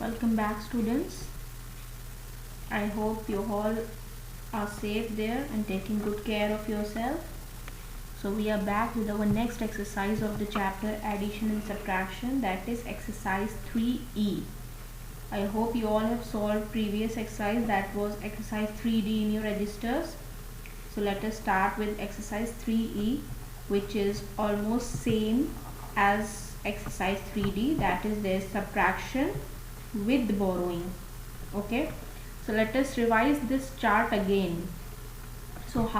Welcome back, students. I hope you all are safe there and taking good care of yourself. So we are back with our next exercise of the chapter addition and subtraction, that is exercise 3E. I hope you all have solved previous exercise, that was exercise 3D in your registers. So let us start with exercise 3E, which is almost same as exercise 3D, that is there is subtraction with borrowing. Okay, so let us revise this chart again. So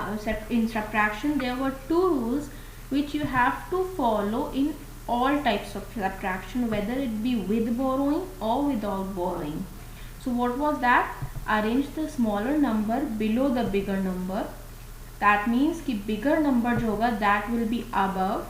in subtraction there were two rules which you have to follow in all types of subtraction, whether it be with borrowing or without borrowing. So what was that? Arrange the smaller number below the bigger number. That means कि bigger number जो होगा that will be above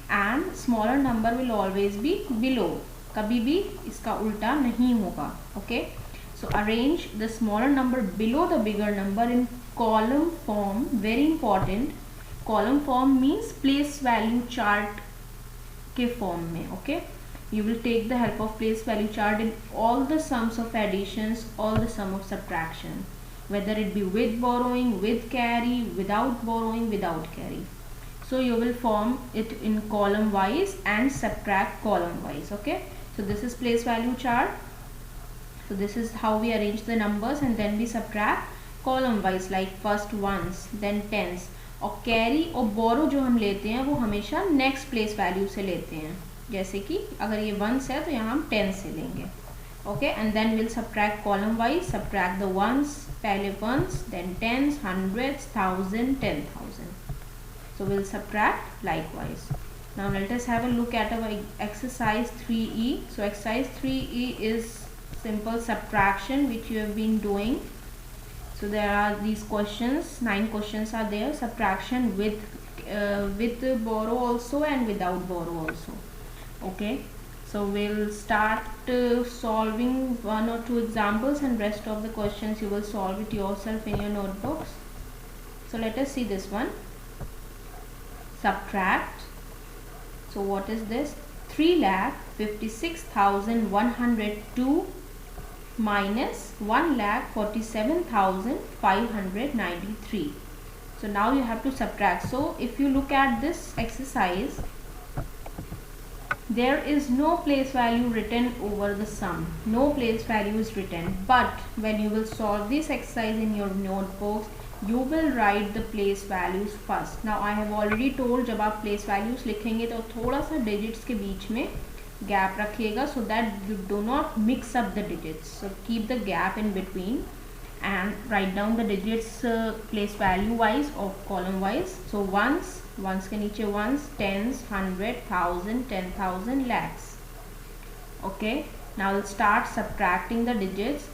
and smaller number will always be below. कभी भी इसका उल्टा नहीं होगा. Okay, so arrange the smaller number below the bigger number in column form. Very important, column form means place value chart के form में. Okay, you will take the help of place value chart in all the sums of additions, all the sum of subtraction, whether it be with borrowing, with carry, without borrowing, without carry. So you will form it in column wise and subtract column wise. Okay, so this is place value chart. So this is how we arrange the numbers and then we subtract column wise, like first ones, then tens. और carry और बोरो जो हम लेते हैं वो हमेशा next place value से लेते हैं. जैसे कि अगर ये वंस है तो यहाँ हम टेंस से लेंगे. Okay, and then will subtract column wise. Subtract the ones, पहले ones, then tens, hundreds, thousand, 10,000. So we'll subtract likewise. Now let us have a look at our exercise 3E. So exercise 3E is simple subtraction which you have been doing. So there are these questions, 9 questions are there. Subtraction with borrow also and without borrow also. Okay, so we'll start solving one or two examples and rest of the questions you will solve it yourself in your notebooks. So let us see this one. Subtract. So what is this? 3,56,102 minus 1,47,593. So now you have to subtract. So if you look at this exercise, there is no place value written over the sum. No place value is written. But when you will solve this exercise in your notebooks, you will write the place values first. Now I have already told, जब आप place values लिखेंगे तो थोड़ा सा digits के बीच में gap रखिएगा so that you do not mix up the digits. So keep the gap in between and write down the digits place value wise or column wise. So ones के नीचे ones, tens, 100, 1000, 10,000, lakhs. Okay, now we'll start subtracting the digits.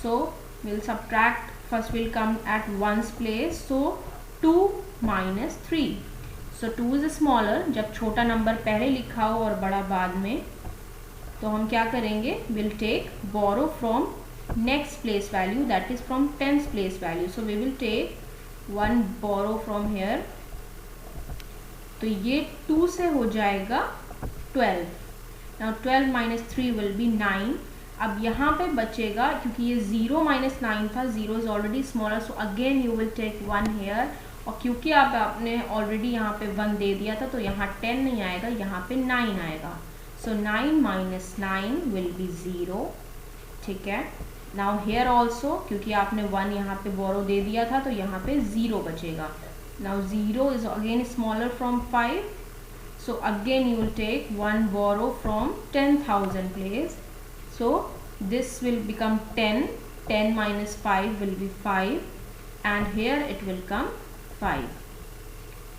So we'll subtract. First we'll come at ones place. So 2 minus 3. So 2 is smaller. जब छोटा number पहले लिखा हो और बड़ा बाद में, तो हम क्या करेंगे? We'll take borrow from next place value, that is from tens place value. So we will take one borrow from here. तो ये 2 से हो जाएगा 12. Now 12 minus 3 will be 9. अब यहाँ पे बचेगा, क्योंकि ये 0 minus 9 था, 0 is already smaller, so again you will take 1 here. और क्योंकि आपने already यहाँ पे 1 दे दिया था तो यहाँ 10 नहीं आएगा, यहाँ पे 9 आएगा. So 9 minus 9 will be 0. ठीक है. Now here also, क्योंकि आपने 1 यहाँ पे borrow दे दिया था तो यहाँ पे 0 बचेगा. Now 0 is again smaller from 5. So again you will take 1 borrow from 10,000 place. So this will become 10. 10 minus 5 will be 5. And here it will come 5.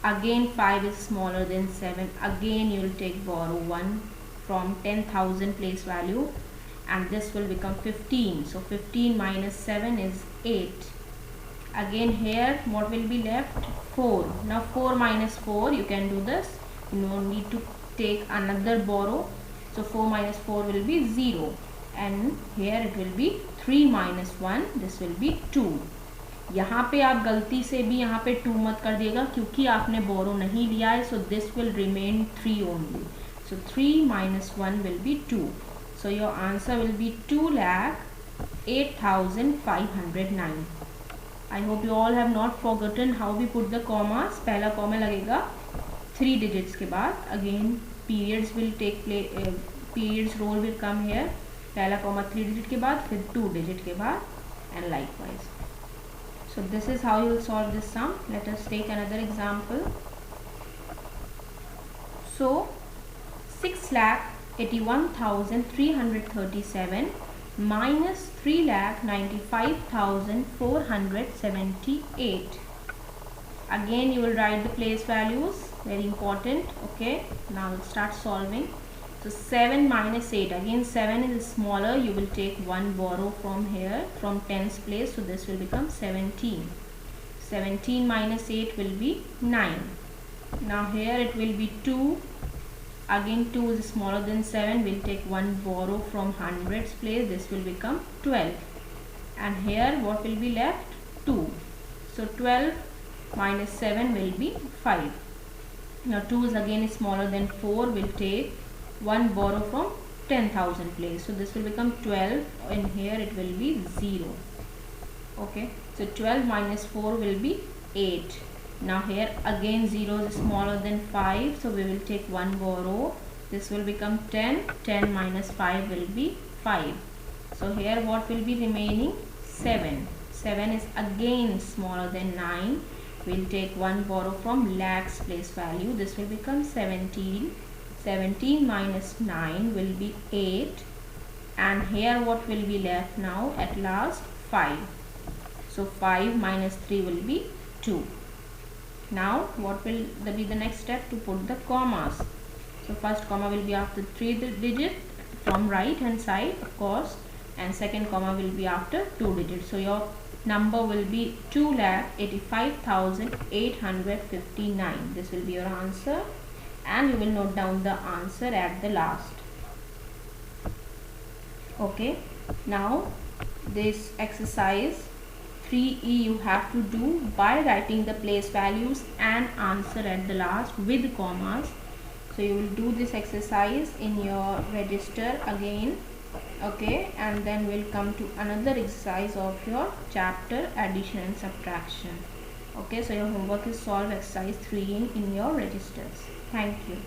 Again 5 is smaller than 7. Again you will take borrow 1 from 10,000 place value. And this will become 15. So 15 minus 7 is 8. Again here what will be left? 4. Now 4 minus 4, you can do this. You don't need to take another borrow. So 4 minus 4 will be 0. And here it will be 3 minus 1. This will be 2. यहाँ पे आप गलती से भी यहाँ पे 2 मत कर दिएगा क्योंकि आपने बोरो नहीं लिया है. So this will remain 3 only. So 3 minus 1 will be 2. So your answer will be 2,08,509. I hope you all have not forgotten how we put the commas. पहला comma लगेगा 3 digits के बाद. Again periods will take place. Periods roll will come here. पहला comma 3 digit के बाद, फिर 2 digit के बाद, and likewise. So this is how you will solve this sum. Let us take another example. So 6,81,337 minus 3,95,478. Again you will write the place values, very important. Okay, now we'll start solving. So 7 minus 8, again 7 is smaller, you will take 1 borrow from here, from tens place, so this will become 17. 17 minus 8 will be 9. Now here it will be 2. Again 2 is smaller than 7, we'll take 1 borrow from hundreds place, this will become 12. And here what will be left? 2. So 12 minus 7 will be 5. Now 2 is again smaller than 4, we'll take 1 borrow from 10,000 place, so this will become 12, and here it will be 0. Okay, so 12 minus 4 will be 8. Now here again 0 is smaller than 5, so we will take 1 borrow, this will become 10. 10 minus 5 will be 5. So here what will be remaining? 7. 7 is again smaller than 9, we'll take 1 borrow from lakhs place value, this will become 17. 17 minus 9 will be 8, and here what will be left now at last? 5. So 5 minus 3 will be 2. Now what will be the next step? To put the commas. So first comma will be after 3 digit from right hand side, of course, and second comma will be after 2 digits. So your number will be 2,85,859. This will be your answer, and you will note down the answer at the last. Okay, now this exercise 3E you have to do by writing the place values and answer at the last with commas. So you will do this exercise in your register again. Okay, and then we'll come to another exercise of your chapter addition and subtraction. Okay, so your homework is solve exercise 3 in your registers. Thank you.